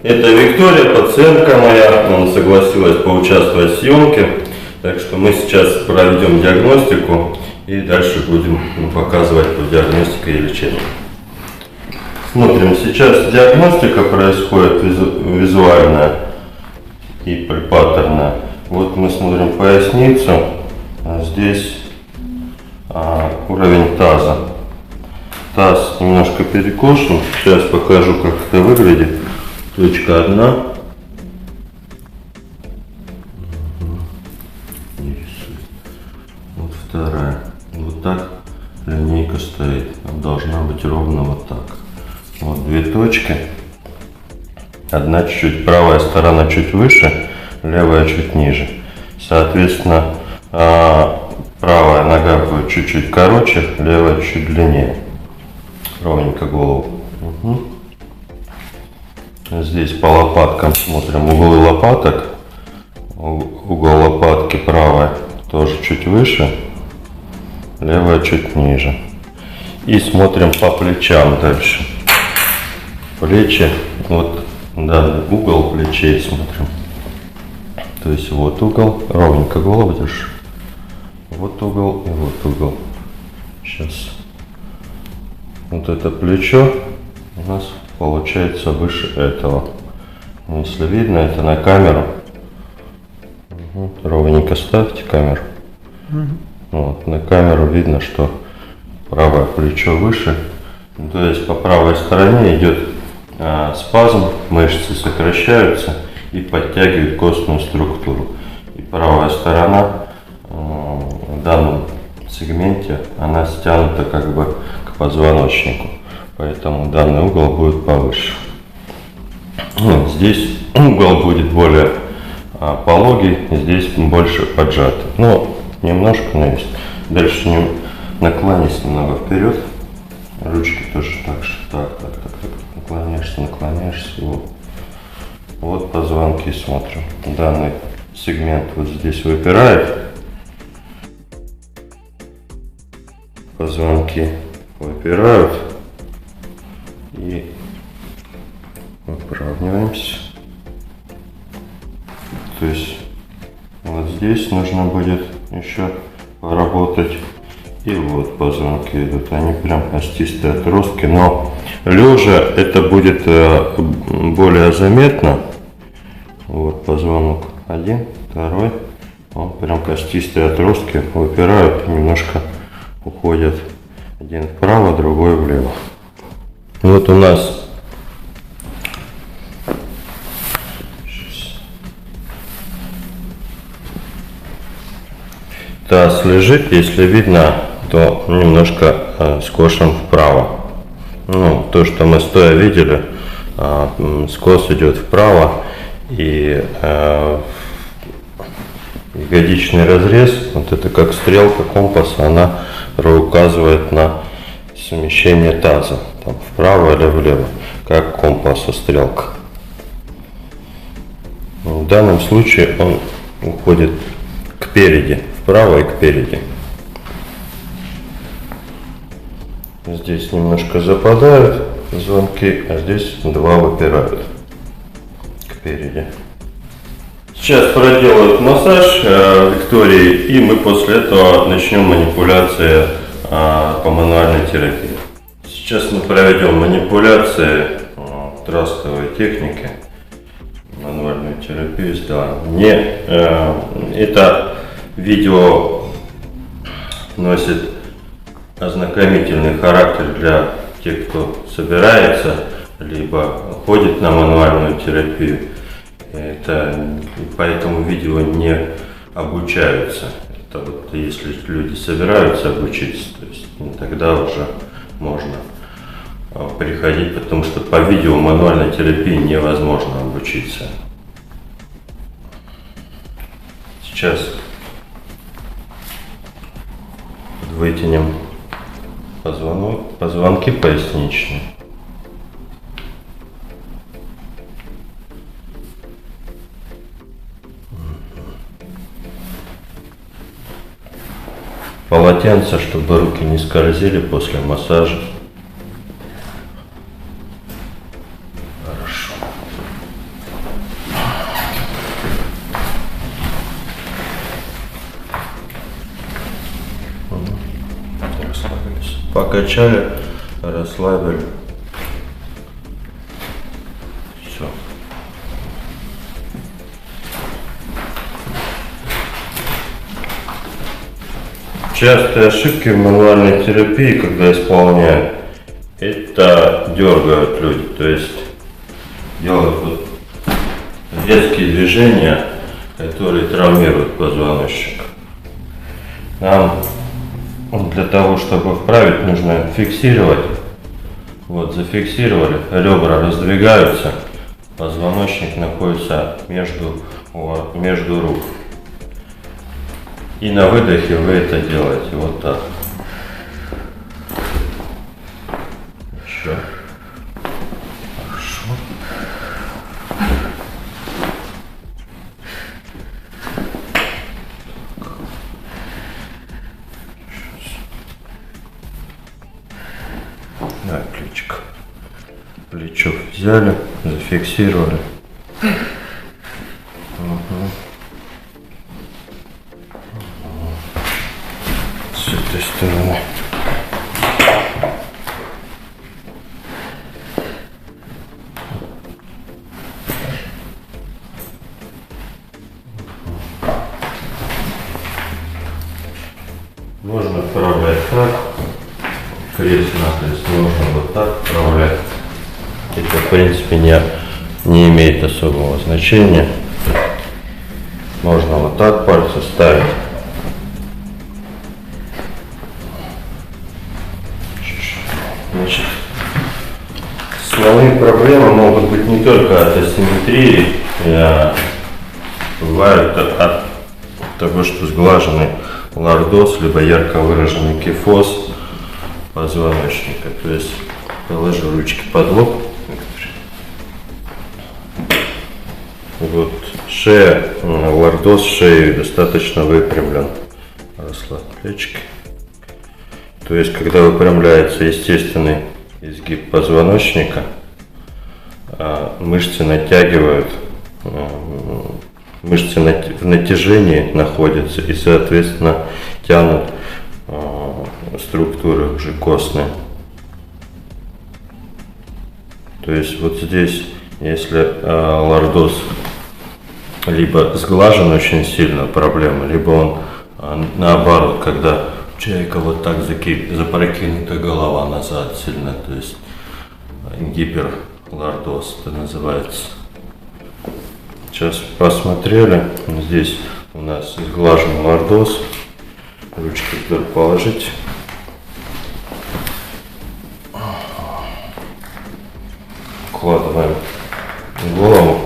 Это Виктория, пациентка моя, она согласилась поучаствовать в съемке, так что мы сейчас проведем диагностику и дальше будем показывать по диагностике и лечению. Смотрим, сейчас диагностика происходит визуальная и пальпаторная. Вот мы смотрим поясницу, а здесь уровень таза. Таз немножко перекошен, сейчас покажу, как это выглядит. Точка одна. Вот вторая. Вот так линейка стоит. Она должна быть ровно вот так. Вот две точки. Одна чуть-чуть, правая сторона чуть выше, левая чуть ниже. Соответственно, правая нога будет чуть-чуть короче, левая чуть длиннее. Ровненько голову. Угу. Здесь по лопаткам смотрим углы лопаток. Угол лопатки правая тоже чуть выше, левая чуть ниже. И смотрим по плечам дальше. Плечи, вот данный угол плечей смотрим. То есть вот угол, ровненько голову держишь. Вот угол и вот угол. Сейчас. Вот это плечо у нас получается выше этого. Если видно, это на камеру. Угу. Ровненько ставьте камеру. Угу. Вот, на камеру видно, что правое плечо выше. То есть по правой стороне идет спазм, мышцы сокращаются и подтягивают костную структуру. И правая сторона в данном сегменте, она стянута как бы к позвоночнику. Поэтому данный угол будет повыше. Здесь угол будет более пологий, здесь больше поджатый. Но немножко, но есть. Дальше наклонись немного вперед. Ручки тоже так же. Так. Наклоняешься. Вот позвонки смотрим. Данный сегмент вот здесь выпирает. Позвонки выпирают. И выравниваемся. То есть вот здесь нужно будет еще поработать. И вот позвонки идут, они прям остистые отростки, но лежа это будет более заметно. Вот позвонок один, второй, он прям костистые отростки выпирают, немножко уходят. Один вправо, другой влево. Вот у нас таз лежит, если видно, то немножко скошен вправо. Ну, то, что мы стоя видели, скос идет вправо, и ягодичный разрез, вот это как стрелка компаса, она указывает на смещение таза, там, вправо или влево, как компаса стрелка. В данном случае он уходит кпереди, вправо и кпереди. Здесь немножко западают звонки, а здесь два выпирают кпереди. Сейчас проделают массаж Виктории, и мы после этого начнем манипуляции по мануальной терапии. Сейчас мы проведем манипуляции трастовой техники, мануальную терапию. Да. Это видео носит ознакомительный характер для тех, кто собирается, либо ходит на мануальную терапию. Поэтому видео не обучаются. Это вот если люди собираются обучиться, то есть тогда уже можно приходить, потому что по видео мануальной терапии невозможно обучиться. Сейчас вытянем позвонки поясничные. Полотенце, чтобы руки не скользили после массажа. Хорошо. покачали, расслабили. Все. Частые ошибки в мануальной терапии, когда исполняют, это дергают люди, то есть делают вот резкие движения, которые травмируют позвоночник. Нам для того, чтобы вправить, нужно фиксировать. Вот, зафиксировали, ребра раздвигаются, позвоночник находится между рук. И на выдохе вы это делаете вот так. Еще. Хорошо. Давай плечико. Плечо взяли, зафиксировали. С этой стороны. Можно вправлять так, крест-накрест, можно вот так вправлять. Это в принципе не имеет особого значения. Можно вот так пальцы ставить. Значит, основные проблемы могут быть не только от асимметрии, бывают от того, что сглаженный лордоз, либо ярко выраженный кифоз позвоночника. То есть положу ручки под лоб. Вот шея, лордоз шеи достаточно выпрямлен. Расслабь плечики. То есть, когда выпрямляется естественный изгиб позвоночника, мышцы натягивают, мышцы в натяжении находятся и, соответственно, тянут структуры уже костные. То есть, вот здесь, если лордоз либо сглажен очень сильно, проблема, либо он наоборот, когда у человека вот так запрокинута голова назад сильно, то есть гиперлордоз это называется. Сейчас посмотрели, здесь у нас сглажен лордоз, ручки вдоль положить. Укладываем голову.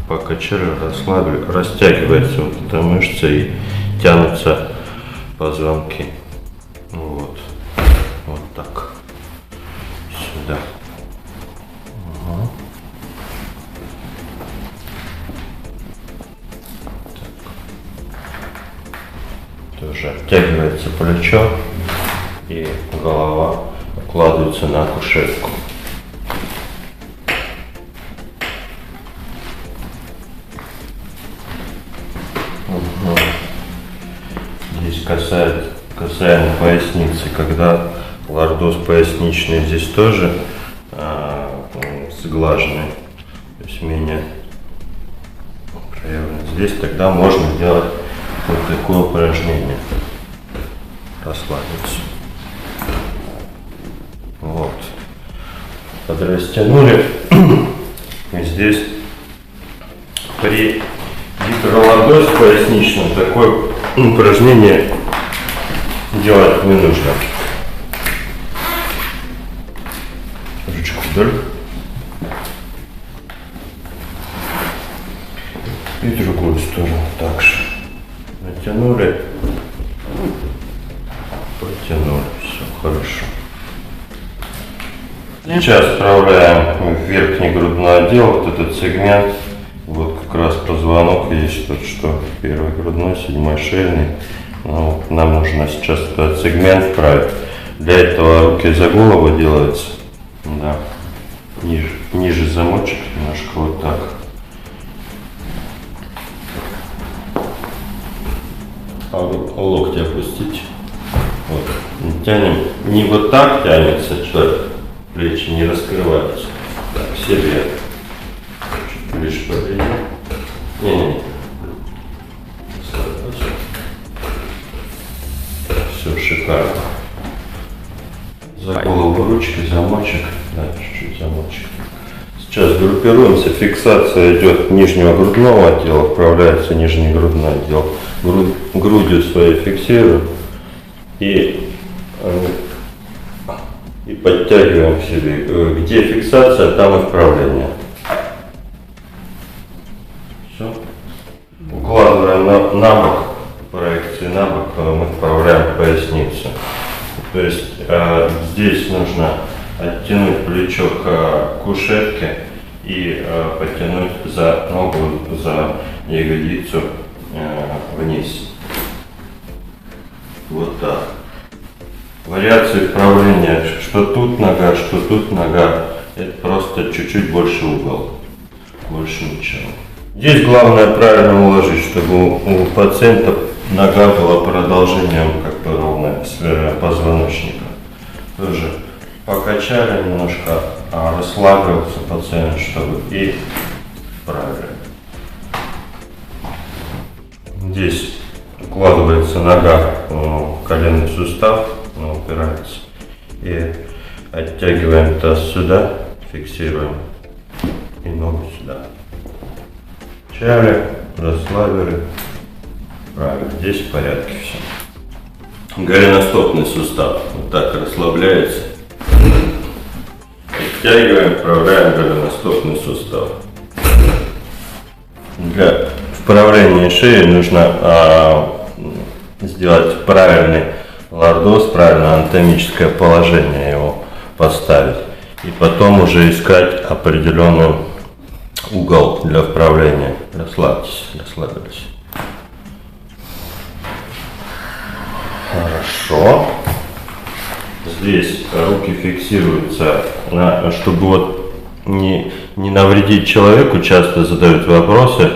Покачали, расслабили, растягивается вот эта мышца и тянутся позвонки. Вот, вот так. Сюда. Ага. Так. Тоже оттягивается плечо и голова укладывается на кушетку. Здесь касаемо поясницы, когда лордоз поясничный, здесь тоже сглаженный, то есть менее проявлен. Здесь тогда можно делать вот такое упражнение. Расслабиться. Вот. Подрастянули. И здесь при гиперлордозе поясничном такое упражнение делать не нужно. Ручку вдоль. И другую сторону также. Натянули. Потянули. Все хорошо. Сейчас вправляем в верхний грудной отдел, вот этот сегмент. Вот как раз позвонок есть тут, что первый грудной, седьмой шейный. Ну, нам нужно сейчас этот сегмент вправить. Для этого руки за голову делаются. Да. Ниже замочек, немножко вот так. локти опустить. Вот. Тянем. Не вот так тянется человек, плечи не раскрываются. Так, себе. Чуть ближе подойдем. Не-не-не. Все шикарно. За голову ручки, замочек. Да, чуть-чуть замочек. Сейчас группируемся. Фиксация идет нижнего грудного отдела, вправляется нижний грудной отдел. Грудью своей фиксируем и подтягиваем к себе. Где фиксация, там и вправление. Все. Укладываем на бок, проекции на бок, мы вправляем поясницу. То есть здесь нужно оттянуть плечо к кушетке и потянуть за ногу, за ягодицу вниз. Вот так. Вариации вправления, что тут нога, это просто чуть-чуть больше угол. Больше ничего. Здесь главное правильно уложить, чтобы у пациента нога была продолжением как бы ровно с позвоночника. Тоже покачали немножко, расслабился пациент, чтобы и правильно. Здесь укладывается нога в коленный сустав, она упирается. И оттягиваем таз сюда, фиксируем. И ногу сюда. Чали, расслабили. Правильно, здесь в порядке все. Голеностопный сустав вот так расслабляется. Оттягиваем, вправляем голеностопный сустав. Для вправления шеи нужно сделать правильный лордоз, правильное анатомическое положение его поставить. И потом уже искать определенный угол для вправления. Расслабьтесь, расслабились. Хорошо. Здесь руки фиксируются, чтобы вот не навредить человеку. Часто задают вопросы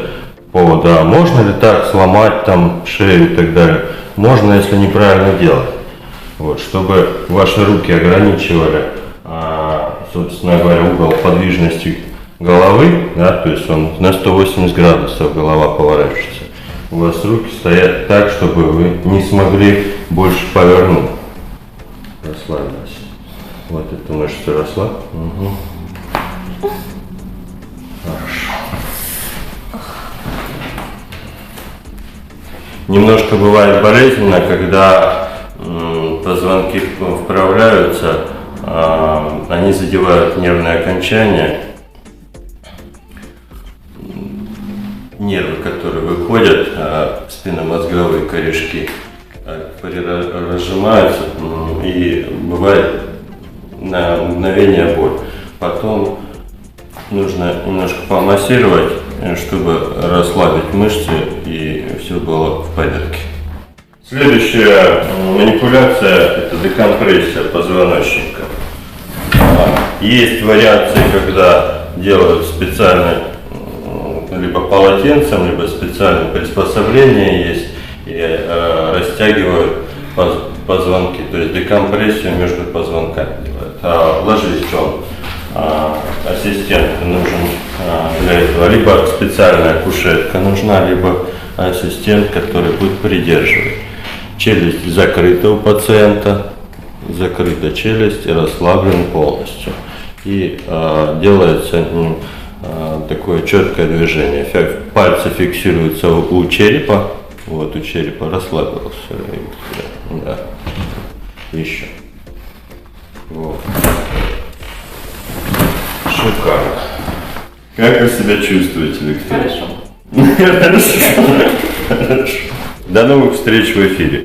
по поводу, а можно ли так сломать там шею и так далее. Можно, если неправильно делать. Вот, чтобы ваши руки ограничивали, собственно говоря, угол подвижности головы, да, то есть он на 180 градусов голова поворачивается. У вас руки стоят так, чтобы вы не смогли больше повернуть. Расслабились. Вот эту мышцу расслабь. Угу. Хорошо. Немножко бывает болезненно, когда позвонки вправляются, они задевают нервные окончания. Нервы, которые выходят, спинномозговые корешки, разжимаются, и бывает на мгновение боль. Потом нужно немножко помассировать, чтобы расслабить мышцы и все было в порядке. Следующая манипуляция – это декомпрессия позвоночника. Есть вариации, когда делают специально либо полотенцем, либо специальное приспособление есть, и растягивают позвонки, то есть декомпрессию между позвонками делают. Ложись в чем? Ассистент нужен для этого, либо специальная кушетка нужна, либо ассистент, который будет придерживать. Челюсть закрыта у пациента, закрыта челюсть и расслаблен полностью. И делается такое четкое движение. Пальцы фиксируются у черепа. Вот у черепа расслабился. Да. Еще. Вот. Шикарно. Как вы себя чувствуете, Виктория? Хорошо. Хорошо. До новых встреч в эфире.